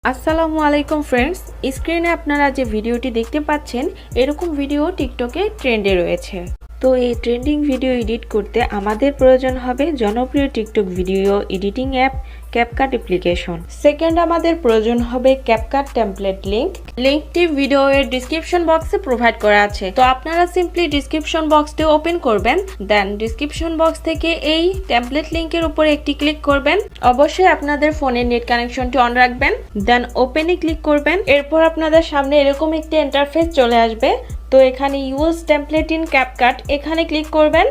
আসসালামু আলাইকুম ফ্রেন্ডস, স্ক্রিনে আপনারা যে ভিডিওটি দেখতে পাচ্ছেন এরকম ভিডিও টিকটকে ট্রেন্ডে রয়েছে। তো এই ট্রেন্ডিং ভিডিও এডিট করতে আমাদের প্রয়োজন হবে জনপ্রিয় TikTok video editing app CapCut application. Second আমাদের প্রয়োজন হবে ক্যাপকাট টেমপ্লেট লিঙ্কটি ভিডিও এর ডিসক্রিপশন বক্সে প্রোভাইড করা আছে। তো আপনারা সিম্পলি ডিসক্রিপশন বক্সটি ওপেন করবেন, দেন ডিসক্রিপশন বক্স থেকে এই টেমপ্লেট লিঙ্কের উপরে একটি ক্লিক করবেন। অবশ্যই আপনাদের ফোনের নেট কানেকশনটি অন রাখবেন, দেন ওপেনে ক্লিক করবেন। এরপর আপনাদের সামনে এরকম একটি ইন্টারফেস চলে আসবে। তো এখানে ইউজ টেমপ্লেট ইন ক্যাপকাট এখানে ক্লিক করবেন।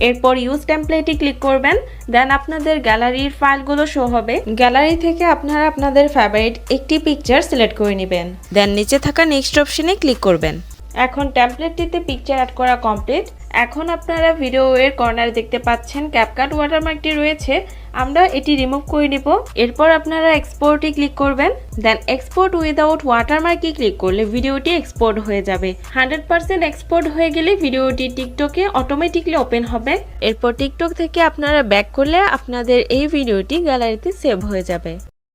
এরপর ইউজ টেমপ্লেটে ক্লিক করবেন, দেন আপনাদের গ্যালারির ফাইলগুলো শো হবে। গ্যালারি থেকে আপনারা আপনাদের ফেভারিট একটি পিকচার সিলেক্ট করে নেবেন, দেন নিচে থাকা নেক্সট অপশনে ক্লিক করবেন। এখন টেমপ্লেটটিতে পিকচার অ্যাড করা কমপ্লিট। এখন আপনারা ভিডিও এর কর্নারে দেখতে পাচ্ছেন ক্যাপকাট ওয়াটারমার্কটি রয়েছে, আমরা এটি রিমুভ করে নিব। এরপর আপনারা এক্সপোর্টে ক্লিক করবেন, দেন এক্সপোর্ট উইদাউট ওয়াটারমার্কে ক্লিক করলে ভিডিওটি এক্সপোর্ট হয়ে যাবে। 100% এক্সপোর্ট হয়ে গেলে ভিডিওটি টিকটকে অটোমেটিকলি ওপেন হবে। এরপর টিকটক থেকে আপনারা ব্যাক করলে আপনাদের এই ভিডিওটি গ্যালারিতে সেভ হয়ে যাবে।